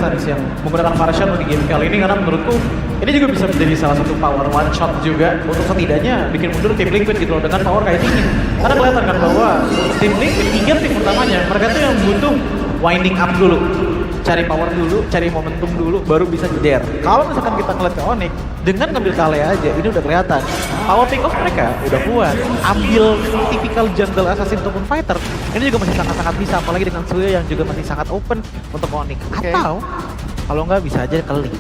Sans yang menggunakan Martian di game kali ini, karena menurutku ini juga bisa menjadi salah satu power one shot juga untuk setidaknya bikin mundur tim Liquid gitu loh dengan power kayak gini. Karena kelihatan kan bahwa tim Liquid, 3 tim utamanya, mereka tuh yang butuh winding up dulu, cari power dulu, cari momentum dulu, baru bisa jeder. Kalau misalkan kita ngeliat ke Onyx, dengan ngambil Kale aja, ini udah kelihatan. Power pick off mereka udah kuat. Ambil typical jungle assassin ataupun fighter, ini juga masih sangat-sangat bisa, apalagi dengan Suya yang juga masih sangat open untuk Onyx. Atau, kalau nggak bisa aja kali.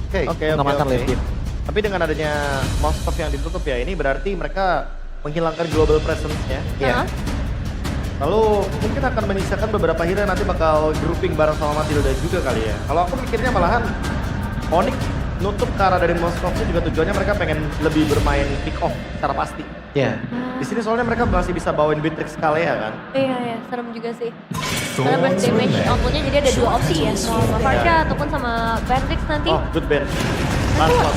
Oke. Mengamankan lane game. Tapi dengan adanya Moskov yang ditutup ya, ini berarti mereka menghilangkan global presence-nya. Iya. Lalu mungkin akan menyisakan beberapa hero yang nanti bakal grouping bareng sama Matilda juga kali ya. Kalau aku mikirnya malahan Onyx nutup ke arah dari Moskov itu juga tujuannya mereka pengen lebih bermain pick off secara pasti. Iya. Di sini soalnya mereka masih bisa bawain Beatrix Kalea kan. Iya, serem juga sih. Karena burst damage outputnya jadi ada 2 opsi ya, sama Farsha ataupun sama Beatrix nanti. Oh, good band. Lancelot.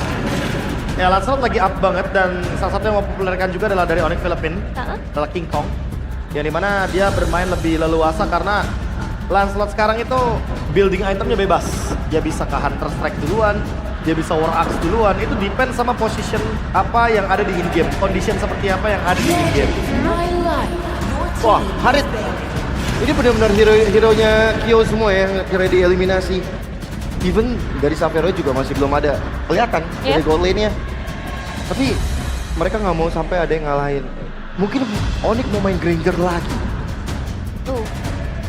Ya, Lancelot lagi up banget dan salah satu yang mempopulerkan juga adalah dari Onyx Philippines, adalah King Kong. Yang dimana dia bermain lebih leluasa karena Lancelot sekarang itu building itemnya bebas. Dia bisa ke Hunter Strike duluan, dia bisa War Axe duluan, itu depend sama position apa yang ada di in-game, condition seperti apa yang ada di in-game. Wah, Harit. Ini benar-benar hero-nya Kyo semua ya, yang kira dieliminasi. Even dari Savero juga masih belum ada kelihatan dari gold lane-nya. Tapi mereka nggak mau sampai ada yang ngalahin. Mungkin Onyx mau main Granger lagi.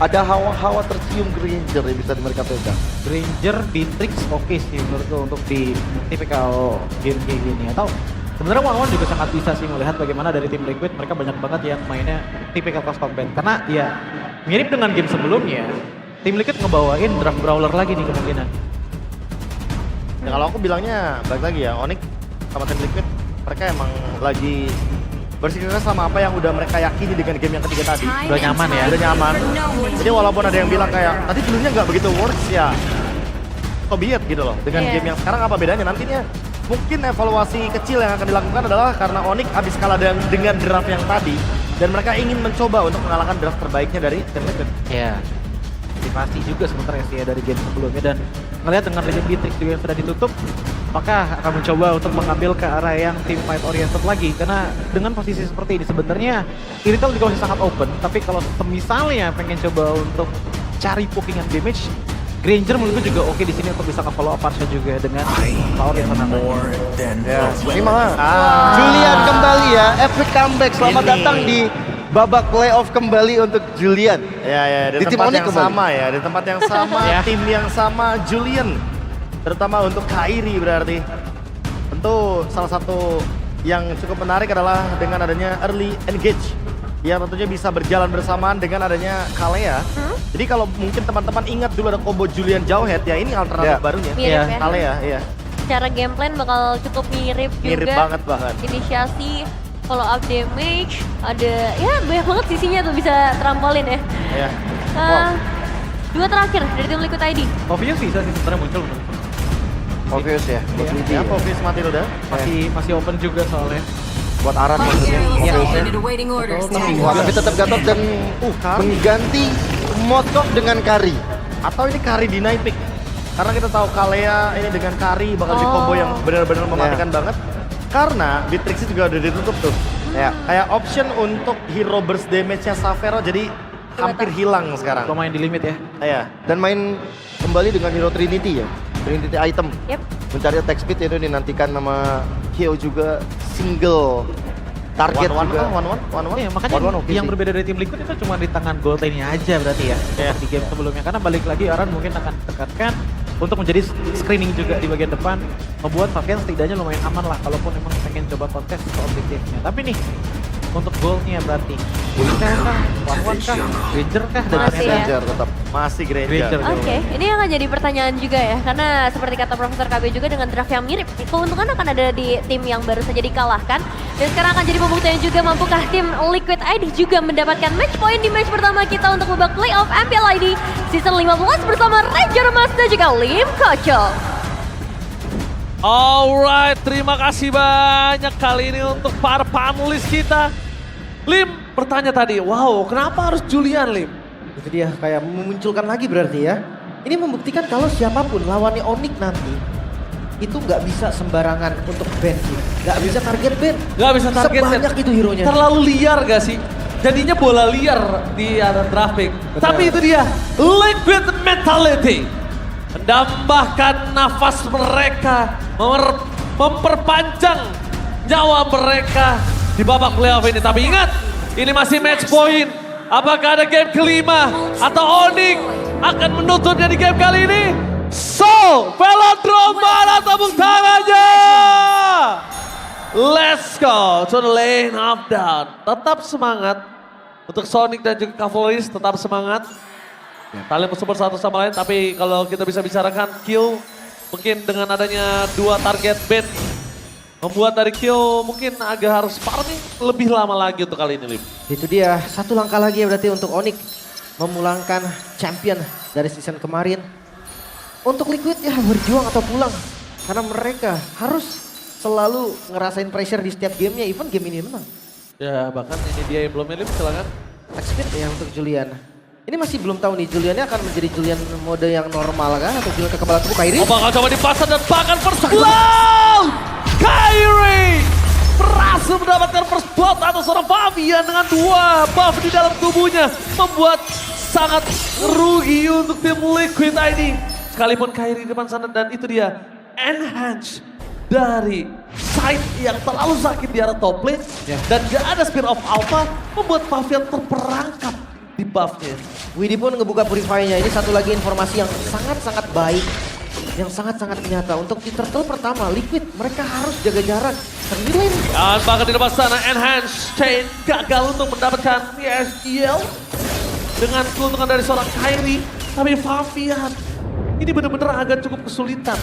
Ada hawa-hawa tercium Granger yang bisa mereka pegang. Granger, Beatrix oke sih menurutku untuk di tipikal game kayak gini. Atau sebenarnya One juga sangat bisa sih melihat bagaimana dari tim Liquid mereka banyak banget yang mainnya tipikal cross combat. Karena ya mirip dengan game sebelumnya, tim Liquid ngebawain draft brawler lagi nih kemungkinan. Ya kalau aku bilangnya balik lagi ya, Onyx sama tim Liquid mereka emang lagi bersikeras sama apa yang udah mereka yakini dengan game yang ketiga tadi. Udah nyaman ya? Udah nyaman. Jadi walaupun ada yang bilang kayak tadi dulunya nggak begitu works ya, so be it gitu loh. Dengan game yang sekarang apa bedanya nantinya? Mungkin evaluasi kecil yang akan dilakukan adalah karena Onyx habis kalah dengan draft yang tadi dan mereka ingin mencoba untuk mengalahkan draft terbaiknya dari tim Liquid. Iya. Pasti juga sebenarnya sih ya dari game sebelumnya, dan ngelihat dengan Legend Beatrix juga yang sudah ditutup, apakah akan mencoba untuk mengambil ke arah yang team fight oriented lagi? Karena dengan posisi seperti ini sebenarnya Irithel juga masih sangat open, tapi kalau misalnya pengen coba untuk cari pokingan damage, Granger menurutku juga oke di sini untuk bisa nge-follow up Farsha juga dengan power yang sangat Ini malah Julian kembali ya, epic comeback. Selamat datang di babak playoff kembali untuk Julian. Ya, di tempat yang sama ya, di tempat yang sama, tim yang sama, Julian. Terutama untuk Kairi berarti. Tentu salah satu yang cukup menarik adalah dengan adanya early engage. Yang tentunya bisa berjalan bersamaan dengan adanya Kalea. Jadi kalau mungkin teman-teman ingat dulu ada combo Julian Jawhead, ya ini alternatif barunya. Mirip ya. Kalea, iya. Secara game plan bakal cukup mirip juga. Mirip banget bahkan. Inisiasi, follow up damage, ada ya banyak banget sisinya tuh bisa trampolin ya. Iya. Dua terakhir dari tim Liquid ID. Obvious bisa sih sebenarnya muncul menurutku. Obvious ya. Ya, Obvious Matilda. Masih open juga soalnya. Buat Aran maksudnya. Tapi tetap Gatot dan mengganti Moskov dengan Kari. Atau ini Kari deny pick. Karena kita tahu Kalea ini dengan Kari bakal di combo yang benar-benar mematikan banget. Karena Beatrix juga udah ditutup tuh. Ya, kayak option untuk hero burst damage-nya Savero jadi hampir hilang sekarang. Kalau main di limit ya. Iya. Dan main kembali dengan hero Trinity ya. Trinity item. Mencari attack speed itu dinantikan nama Kyo juga, single target juga. Iya, makanya yang berbeda dari tim Liquid itu cuma di tangan gold lane-nya aja berarti ya. Di game sebelumnya. Karena balik lagi Aran mungkin akan tekankan untuk menjadi screening juga di bagian depan, membuat Fabian setidaknya lumayan aman lah kalaupun memang pengen coba kontes ke objektifnya. Tapi nih, untuk goalnya berarti Bulldog kah, One kah, Granger kah, dan Granger tetap masih Granger. Oke, ini akan jadi pertanyaan juga ya, karena seperti kata Profesor KB juga dengan draft yang mirip, keuntungan akan ada di tim yang baru saja dikalahkan. Dan sekarang akan jadi pembuktian juga, mampukah tim Liquid ID juga mendapatkan match point di match pertama kita untuk babak playoff MPL ID Season 15 bersama Ranger Mas dan juga Lim Kocok. Alright, terima kasih banyak kali ini untuk para panelis kita. Lim, bertanya tadi, wow kenapa harus Julian Lim? Itu dia kayak memunculkan lagi berarti ya. Ini membuktikan kalau siapapun lawannya Onyx nanti itu nggak bisa sembarangan untuk ban sih. Nggak bisa target ban. Gak bisa target. Sebanyak itu hero-nya. Terlalu liar gak sih? Jadinya bola liar di arena draft pick. Benar. Tapi itu dia, liquid mentality. Menambahkan nafas mereka, memperpanjang nyawa mereka di babak playoff ini. Tapi ingat, ini masih match point. Apakah ada game kelima atau Onyx akan menutupnya di game kali ini? So, Velodrome mana tepuk tangannya? Let's go to the lane of down. Tetap semangat untuk Sonic dan juga Cavalrys, tetap semangat. Kalian support satu sama lain, tapi kalau kita bisa bicarakan kill, mungkin dengan adanya 2 target ban, membuat dari kill mungkin agak harus farming lebih lama lagi untuk kali ini, Lim. Itu dia, 1 langkah lagi ya berarti untuk Onyx memulangkan champion dari season kemarin. Untuk Liquid ya berjuang atau pulang. Karena mereka harus selalu ngerasain pressure di setiap gamenya, even game ini menang. Ya bahkan ini dia yang belum Lim, silakan. Expert ya untuk Julian. Ini masih belum tahu nih Juliannya akan menjadi Julian mode yang normal kan atau Julian ke kepala tubuh Kairi. Oh bakal coba dipasang dan bahkan first blood! Kairi berhasil mendapatkan first blood atas seorang Fabian dengan 2 buff di dalam tubuhnya. Membuat sangat rugi untuk tim Liquid ID. Sekalipun Kairi di depan sana dan itu dia enhance dari side yang terlalu sakit di arah top lane. Dan gak ada Spear of Alpha membuat Fabian terperangkap di buffnya. Widi pun ngebuka purify-nya. Ini satu lagi informasi yang sangat-sangat baik. Yang sangat-sangat nyata. Untuk di turtle pertama, Liquid mereka harus jaga jarak. Terlilin. Dan bahkan di depan sana enhance chain gagal untuk mendapatkan ESL. Dengan keuntungan dari seorang Kairi. Tapi Fabian ini benar-benar agak cukup kesulitan.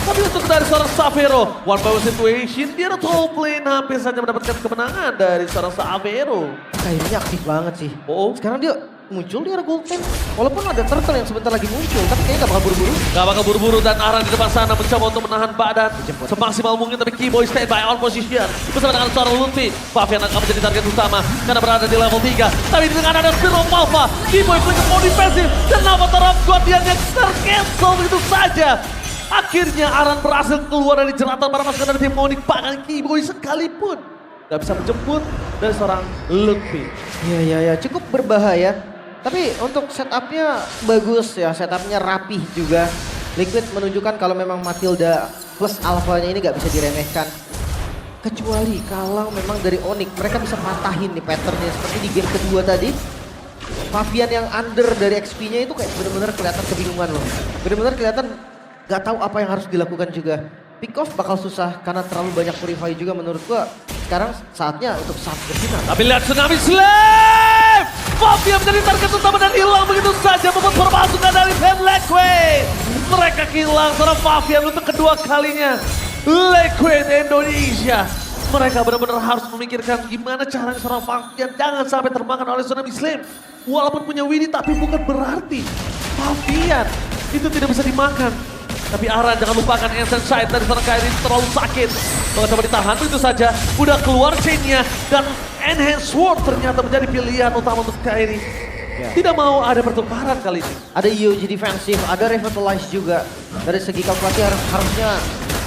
Tapi untuk dari seorang Xavero, one power situation, dia ada top lane hampir saja mendapatkan kemenangan dari seorang Xavero. Kairinya aktif banget sih. Oh. Sekarang dia muncul di arah gold lane. Walaupun ada turtle yang sebentar lagi muncul, tapi kayaknya gak bakal buru-buru. Gak bakal buru-buru dan Aran di depan sana mencoba untuk menahan badan semaksimal mungkin, tapi Keyboy stand by on position bersama dengan seorang Luffy. Fabian akan menjadi target utama karena berada di level 3. Tapi dengan ada Spear of Alpha, Keyboy flicker mau defensif dan Avatar of Guardian yang tercancel begitu saja. Akhirnya Aran berhasil keluar dari jeratan para pasukan dari tim Onyx, bahkan Keyboy sekalipun gak bisa menjemput dari seorang Luffy. Iya, cukup berbahaya. Tapi untuk setupnya bagus ya, setupnya rapih juga. Liquid menunjukkan kalau memang Matilda plus alfanya ini gak bisa diremehkan. Kecuali kalau memang dari Onyx mereka bisa patahin nih patternnya seperti di game kedua tadi. Fabian yang under dari XP-nya itu kayak benar-benar kelihatan kebingungan loh. Benar-benar kelihatan gak tahu apa yang harus dilakukan juga. Pick off bakal susah karena terlalu banyak purify juga menurut gua. Sekarang saatnya untuk saat bersinar. Tapi lihat Tsunami Slave! Fabian menjadi target utama dan hilang begitu saja membuat permasukan dari tim Liquid. Mereka hilang seorang Fabian untuk kedua kalinya. Liquid Indonesia. Mereka benar-benar harus memikirkan gimana caranya seorang Fabian jangan sampai termakan oleh Tsunami Slave. Walaupun punya Winnie tapi bukan berarti Fabian itu tidak bisa dimakan. Tapi Aran jangan lupakan Ancient Sight dari seorang Kairi terlalu sakit. Kalau coba ditahan begitu saja. Udah keluar chainnya dan Enhanced Sword ternyata menjadi pilihan utama untuk Kairi. Tidak mau ada pertukaran kali ini. Ada EOG defensif, ada revitalize juga. Dari segi kalkulasi harusnya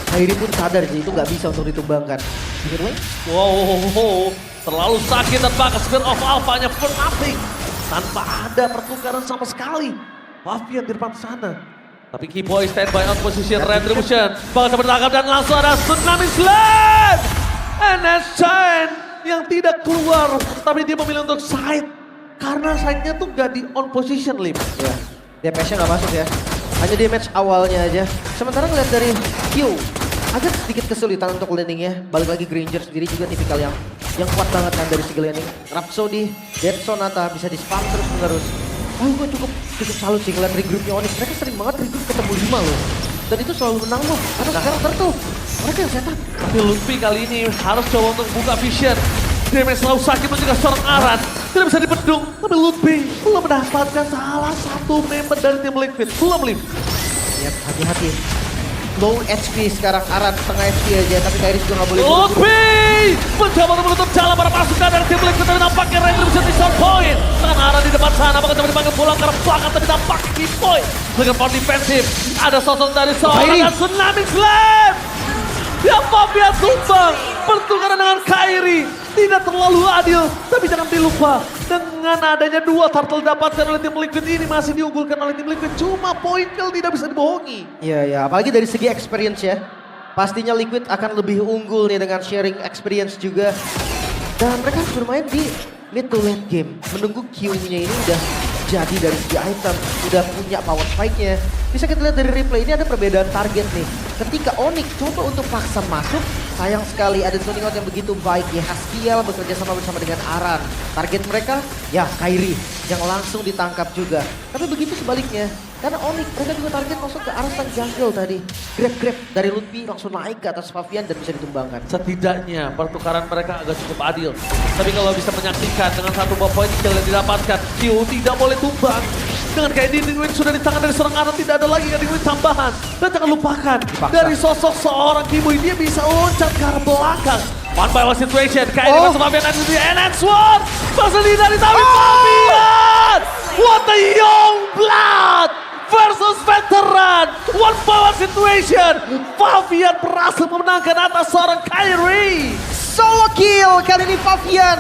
Kairi pun sadar sih itu nggak bisa untuk ditumbangkan. Begitu. Wow, terlalu sakit dan bahkan Spear of Alpha-nya for nothing. Tanpa ada pertukaran sama sekali. Fabian di depan sana. Tapi Keyboy stand by on position retribution. Bakal bertangkap dan langsung ada Tsunami Slave. Chain yang tidak keluar. Tapi dia memilih untuk side. Karena side-nya tuh gak di on position, Lim. Ya, DPS-nya nggak masuk ya. Hanya di match awalnya aja. Sementara ngeliat dari Q, agak sedikit kesulitan untuk landingnya. Balik lagi Granger sendiri juga tipikal yang kuat banget kan dari segi landing. Rhapsody, Dead Sonata bisa di-spam terus menerus. Gue cukup salut sih ngeliat regroupnya Onyx. Mereka sering banget regroup ketemu 5 loh. Dan itu selalu menang loh. Karena sekarang turtle. Mereka yang setup. Tapi Luffy kali ini harus coba untuk buka vision. Damage selalu sakit dan juga seorang Aran. Tidak bisa dibendung. Tapi Luffy belum mendapatkan salah satu member dari tim Liquid. Belum, Lim. Lihat, hati-hati. low HP sekarang, Aran setengah HP aja, tapi Kairi juga nggak boleh buru-buru. Lutfi mencoba untuk menutup jalan para pasukan dari tim Liquid, tapi nampaknya Ranger bisa di short point. Dengan arah di depan sana, bakal coba dipanggil pulang ke arah belakang, tapi nampaknya key point. Dengan power defensif, ada sosok dari seorang Tsunami Slam. Ya Fabian tumbang, pertukaran dengan Kairi. Tidak terlalu adil, tapi jangan dilupa. Dengan adanya 2 turtle dapatkan oleh tim Liquid ini masih diunggulkan oleh tim Liquid. Cuma poin kill tidak bisa dibohongi. Iya, apalagi dari segi experience ya. Pastinya Liquid akan lebih unggul nih dengan sharing experience juga. Dan mereka harus bermain di mid to late game. Menunggu Q-nya ini udah jadi dari segi item, udah punya power spike-nya. Bisa kita lihat dari replay, ini ada perbedaan target nih. Ketika Onyx coba untuk paksa masuk, sayang sekali ada tuning out yang begitu baik ya. Haskiel bekerja sama bersama dengan Aran. Target mereka, ya Kairi yang langsung ditangkap juga. Tapi begitu sebaliknya, karena Onyx mereka juga target masuk ke arah sang jungle tadi. Grab dari Lutfi langsung naik ke atas Fabian dan bisa ditumbangkan. Setidaknya pertukaran mereka agak cukup adil. Tapi kalau bisa menyaksikan dengan 1 buah poin kill yang didapatkan, Q tidak boleh tumbang. Dengan kayak Dinding Win sudah di tangan dari seorang Aran, tidak ada lagi Dinding Win tambahan. Dan jangan lupakan, dari sosok seorang Kiboy, dia bisa loncat ke arah belakang. One by one situation, kayak dengan Fabian dan di Enhance Sword. Masih dari Tawi Fabian! What a young blood! Versus veteran, one by one situation. Fabian berhasil memenangkan atas seorang Kairi. Solo kill kali ini Fabian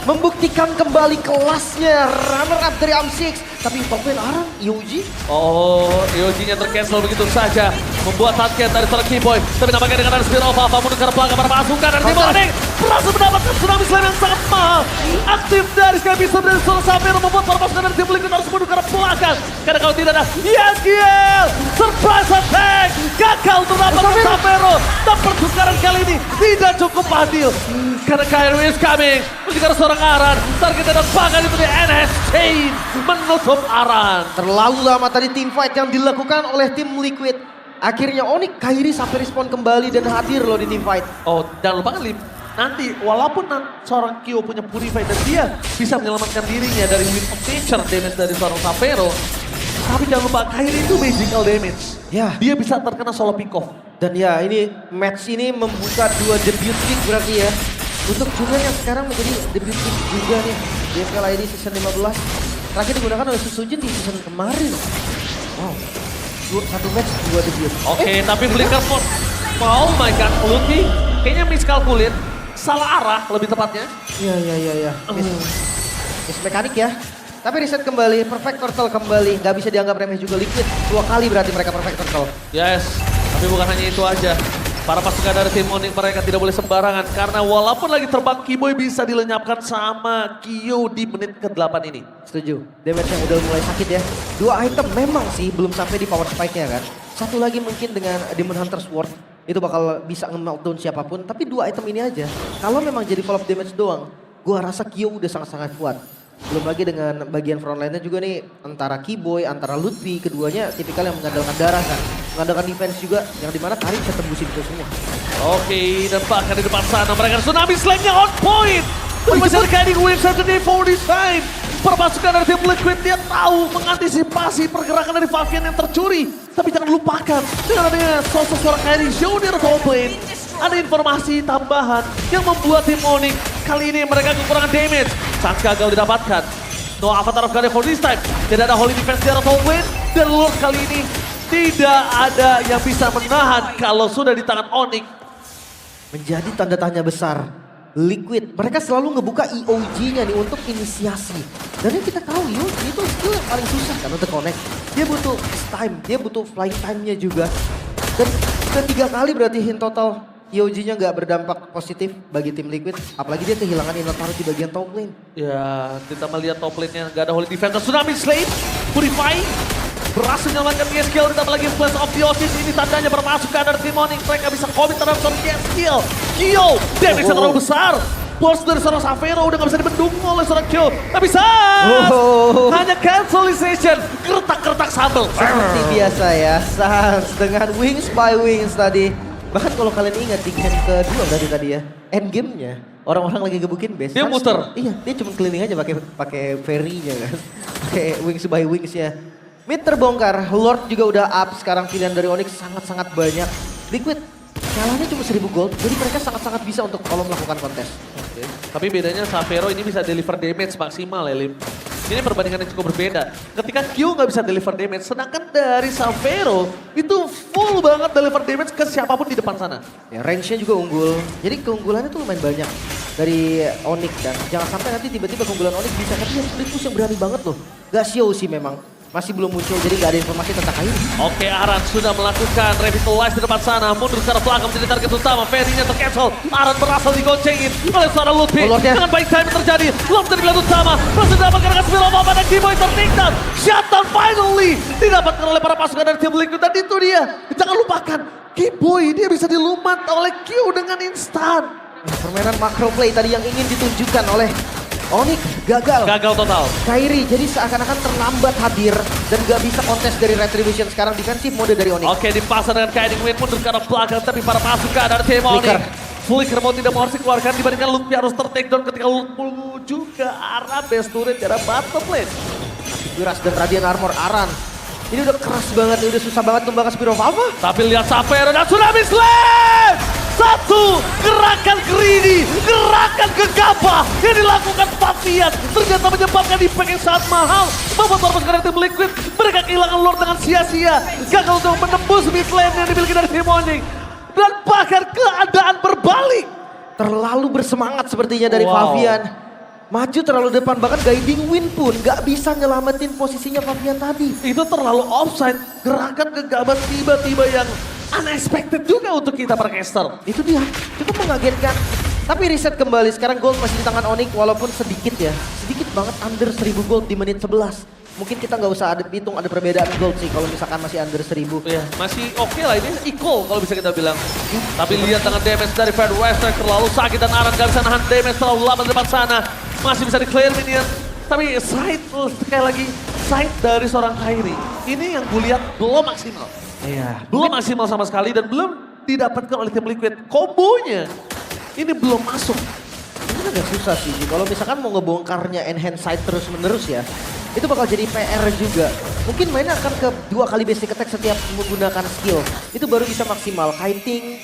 membuktikan kembali kelasnya, runner up dari AM6. Tapi Fabian Aran, Yoji. Oh, Yoji-nya tercancel begitu saja. Membuat target dari seorang Keyboy. Tapi nampaknya dengan ada Spear of Alpha menuju ke belakang para pasukan. Dan Timonic berhasil mendapatkan Tsunami Slam yang sangat mahal. Aktif dari Skybism dari seorang Sapphire membuat para pasukan dari tim Liquid harus menuju ke belakang. Karena kalau tidak ada Yaskiel, surprise attack. Gagal untuk mendapatkan Sapphire. Dan pertukaran kali ini tidak cukup adil. Karena Kairi is coming. Menuju ke seorang Aran. Targetnya dan bahkan itu di NS Chain. Menutup Aran. Terlalu lama tadi team fight yang dilakukan oleh tim Liquid. Akhirnya Onyx, Kairi sampai respon kembali dan hadir loh di team fight. Oh, jangan lupa kan Lim, nanti walaupun seorang Kyo punya Purify dan dia bisa menyelamatkan dirinya dari Wind of Nature damage dari seorang Sapphire, tapi jangan lupa Kairi itu magical damage. Ya. Dia bisa terkena solo pick off. Dan ya ini match ini membuka 2 debut pick berarti ya. Untuk Julian yang sekarang menjadi debut pick juga nih. Di FPL ID season 15. Terakhir digunakan oleh Susujin di season kemarin. Wow. 1 match 2 debut. Oke, tapi Flicker Force. Oh my god, Lutfi kayaknya miskalkulit. Salah arah lebih tepatnya. Iya. Miss mekanik ya. Tapi reset kembali, perfect turtle kembali. Gak bisa dianggap remeh juga Liquid. 2 kali berarti mereka perfect turtle. Yes, tapi bukan hanya itu aja. Para pasukan dari tim Onyx mereka tidak boleh sembarangan. Karena walaupun lagi terbang, Keyboy bisa dilenyapkan sama Kyo di menit ke-8 ini. Setuju, damage yang udah mulai sakit ya. 2 item memang sih belum sampai di power spike-nya kan. 1 lagi mungkin dengan Demon Hunter Sword. Itu bakal bisa nge-meltdown siapapun. Tapi 2 item ini aja. Kalau memang jadi follow up damage doang, gua rasa Kyo udah sangat-sangat kuat. Belum lagi dengan bagian front line-nya juga nih. Antara Keyboy, antara Lutfi. Keduanya tipikal yang mengandalkan darah kan. Mengandalkan defense juga. Yang dimana Kairi bisa tembusin itu semua. Oke, dan bahkan di depan sana mereka Tsunami Slam-nya on point. Tapi masih ada guiding wave Saturday for this time. Perpasukan dari tim Liquid dia tahu mengantisipasi pergerakan dari Fabian yang tercuri. Tapi jangan lupakan dengan adanya sosok seorang Kairi jauh di top lane. Ada informasi tambahan yang membuat tim Onyx kali ini mereka kekurangan damage. Sans gagal didapatkan. No Avatar of God for this time. Tidak ada Holy Defense di top lane. Dan Lord kali ini tidak ada yang bisa menahan kalau sudah di tangan Onyx. Menjadi tanda tanya besar. Liquid, mereka selalu ngebuka EOG-nya nih untuk inisiasi. Dan yang kita tahu EOG itu skill yang paling susah kan untuk connect. Dia butuh time, dia butuh flying time-nya juga. Dan ketiga kali berarti in total EOG-nya nggak berdampak positif bagi tim Liquid. Apalagi dia kehilangan inventory di bagian top lane. Ya, kita melihat top lane-nya nggak ada Holy Defender. Tsunami Slate, Purify, berhasil menyelamatkan Yaskiel. Ditambah lagi Flash of Theosis. Ini tandanya berpasukan dari tim Onyx. Mereka bisa komit terhadap seorang Yaskiel. Kyo, damage-nya terlalu besar. Burst dari seorang Sapphire udah gak bisa dibendung oleh seorang Kyo. Tapi Sans, hanya cancelization. Kertak-kertak sambal. Seperti biasa ya, Sans dengan Wings by Wings tadi. Bahkan kalau kalian ingat di game kedua berarti tadi ya, end game-nya orang-orang lagi gebukin base. Dia muter. Iya, dia cuma keliling aja pakai ferry-nya kan. Pakai Wings by Wings-nya. Mid terbongkar, Lord juga udah up. Sekarang pilihan dari Onyx sangat-sangat banyak. Liquid, kalahnya cuma 1000 gold. Jadi mereka sangat-sangat bisa untuk kalau melakukan kontes. Oke. Tapi bedanya Xavero ini bisa deliver damage maksimal ya Lim. Ini perbandingan yang cukup berbeda. Ketika Q nggak bisa deliver damage, sedangkan dari Xavero itu full banget deliver damage ke siapapun di depan sana. Ya, range-nya juga unggul. Jadi keunggulannya tuh lumayan banyak dari Onyx. Dan jangan sampai nanti tiba-tiba keunggulan Onyx bisa. Tapi yang split push yang berani banget loh. Gak show sih memang. Masih belum muncul, jadi gak ada informasi tentang Kairi. Oke, Aran sudah melakukan revitalize di depan sana. Mundur secara belakang menjadi target utama. Ferry-nya tercancel. Aran berhasil digoncengin oleh seorang Ludwig. Dengan baik time terjadi. Lord dari pilihan utama. Berhasil didapatkan dengan Spilova pada Keyboy tertinggal. Shutdown finally didapatkan oleh para pasukan dari tim Liquid. Dan itu dia. Jangan lupakan. Keyboy dia bisa dilumat oleh Q dengan instan. Permainan macro play tadi yang ingin ditunjukkan oleh Onyx gagal. Gagal total. Kairi jadi seakan-akan terlambat hadir dan gak bisa kontes dari Retribution. Sekarang defensif mode dari Onyx. Oke, dipasang dengan Kairi Win mundur ke arah belakang. Tapi para pasukan dari tim Onyx. Flicker mau tidak mau harus dikeluarkan dibandingkan Luffy harus ter-takedown ketika menuju ke arah base turret di arah bottom lane. Miras dan Radiant Armor Aran. Ini udah keras banget, udah susah banget tumbang ke Spirova. Tapi lihat Xavero dan Tsunami Slam! Satu, gerakan greedy, gerakan gegabah yang dilakukan Fabian ternyata menyebabkan impact yang sangat mahal. Membuat para pasukan tim Liquid mereka kehilangan Lord dengan sia-sia. Gagal untuk menembus mid lane yang dimiliki dari tim Onyx. Dan bahkan keadaan berbalik. Terlalu bersemangat sepertinya dari Fabian. Maju terlalu depan, bahkan guiding win pun gak bisa nyelamatin posisinya Fabian tadi. Itu terlalu offside, gerakan gegabah tiba-tiba yang unexpected juga untuk kita para caster. Itu dia, cukup mengagetkan. Tapi reset kembali, sekarang gold masih di tangan Onyx walaupun sedikit ya. Sedikit banget under 1000 gold di menit 11. Mungkin kita nggak usah ada hitung ada perbedaan gold sih kalau misalkan masih under 1000. Ya, masih oke lah ini equal kalau bisa kita bilang. Tapi lihat dengan damage dari Fred Western terlalu sakit dan Aran gak bisa nahan damage terlalu lama di depan sana. Masih bisa di-clear minion. Tapi side, sekali lagi, side dari seorang Kairi. Ini yang gue lihat belum maksimal. Iya. Belum maksimal sama sekali dan belum didapatkan oleh tim Liquid. Kombonya ini belum masuk. Ini agak susah sih, kalau misalkan mau ngebongkarnya enhance side terus menerus ya. Itu bakal jadi PR juga. Mungkin mainnya akan ke 2 kali basic attack setiap menggunakan skill. Itu baru bisa maksimal. Kiting,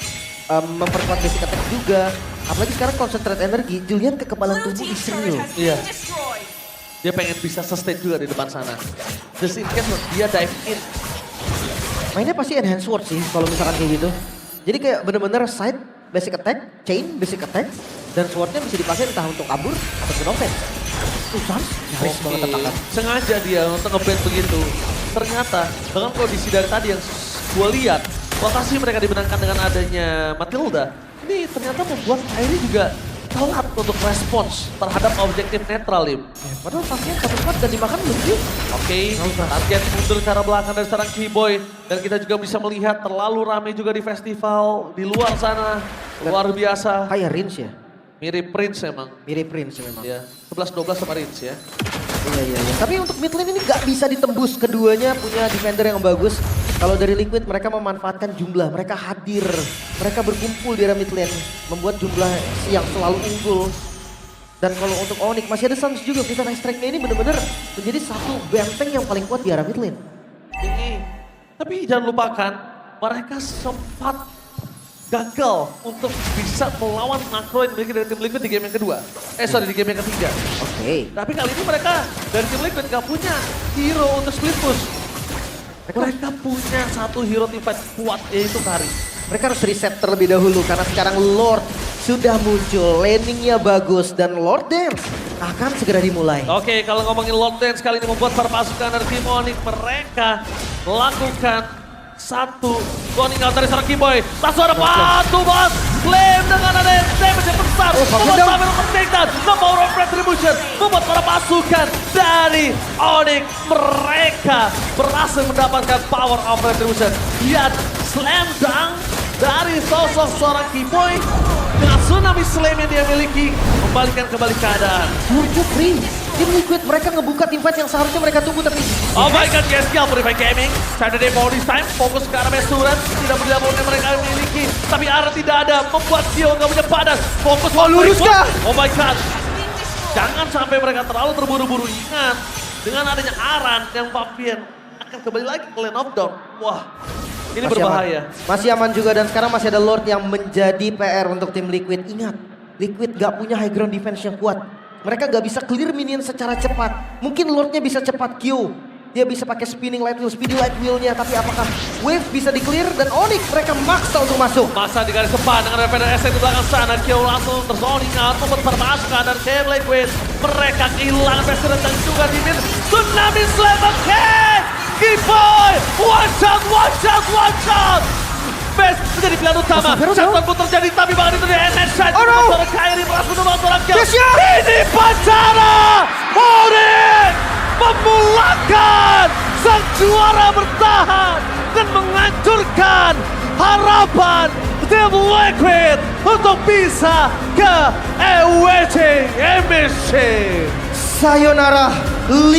memperkuat basic attack juga. Apalagi sekarang concentrate energi, Julian kekebalan tubuh Israel. Iya. Dia pengen bisa sustain juga di depan sana. Just in case dia dive in. Mainnya pasti enhance sword sih kalau misalkan kayak gitu. Jadi kayak bener-bener side, basic attack, chain, basic attack. Dan swordnya bisa dipakai entah untuk kabur atau untuk offense. Sans, nyaris banget tetangan. Sengaja dia untuk nge-ban begitu. Ternyata dengan kondisi dari tadi yang gue lihat, lokasi mereka dimenangkan dengan adanya Matilda. Ini ternyata membuat Kairi juga telat untuk respons terhadap objektif netral, Lim. Padahal pasnya satu spot dan dimakan belum sih? Oke, target mundur ke arah belakang dari seorang Keyboy. Dan kita juga bisa melihat terlalu ramai juga di festival, di luar sana. Luar biasa. Kayak Rins ya? Mirip Prince emang. Mirip Prince memang. Ya, 11-12 sama Prince ya. Iya. Tapi untuk mid lane ini gak bisa ditembus. Keduanya punya defender yang bagus. Kalau dari Liquid mereka memanfaatkan jumlah. Mereka hadir. Mereka berkumpul di area mid lane. Membuat jumlah yang selalu unggul. Dan kalau untuk Onyx masih ada Sans juga. Kita strike-nya ini benar-benar menjadi satu benteng yang paling kuat di area mid lane. Ini. Tapi jangan lupakan mereka sempat gagal untuk bisa melawan makro yang dimiliki dari tim Liquid di game yang kedua. Di game yang ketiga. Oke. Tapi kali ini mereka dari tim Liquid gak punya hero untuk split push. Mereka punya satu hero tim fight kuat yaitu Kairi. Mereka harus reset terlebih dahulu karena sekarang Lord sudah muncul. Laningnya bagus dan Lord Dance akan segera dimulai. Oke, kalau ngomongin Lord Dance kali ini membuat para pasukan dari tim Onyx mereka melakukan satu cloning out dari seorang Keyboy. Langsung ada batu bos. Claim dengan ada damage yang besar. Membuat Xavero tertakedown. The power of retribution. Membuat para pasukan dari Onyx mereka berhasil mendapatkan power of retribution. Lihat slam dunk dari sosok seorang Keyboy. Dengan tsunami slam yang dia miliki. Membalikan kembali keadaan. Free. Tim Liquid mereka ngebuka tim fight yang seharusnya mereka tunggu tapi... Oh my god, yes, skill Purify Gaming. Saturday for this time, fokus ke arah base turret. Tidak punya yang mereka miliki. Tapi arah tidak ada, membuat Dio nggak punya badan. Fokus, lurus kah? Oh my god. Jangan sampai mereka terlalu terburu-buru. Ingat, dengan adanya Aran yang Fabian akan kembali lagi ke Lane of Dawn. Wah, ini Masih berbahaya. aman. Masih aman juga dan sekarang masih ada Lord yang menjadi PR untuk tim Liquid. Ingat, Liquid gak punya high ground defense yang kuat. Mereka gak bisa clear minion secara cepat. Mungkin Lordnya bisa cepat Q. Dia bisa pakai spinning light wheel, speedy light wheelnya. Tapi apakah wave bisa di clear dan Onyx mereka maksa untuk masuk. Masa di garis depan dengan Revener SC di belakang sana. Kyo langsung terzoning out, membuat permasukkan dan Team Liquid. Mereka kehilangan President dan juga di mid. Tsunami Slam again! Giveaway! Watch out, watch out, watch out! Best menjadi pilihan utama. Jatuh pun terjadi tapi bahkan itu di NS Shine. Oh no! Seorang Kairi merasa menemukan seorang Kyo. Kesya! Ini Pacara! Onyx! Memulakan sang juara bertahan dan menghancurkan harapan tim Liquid untuk bisa ke EWC MSC. Sayonara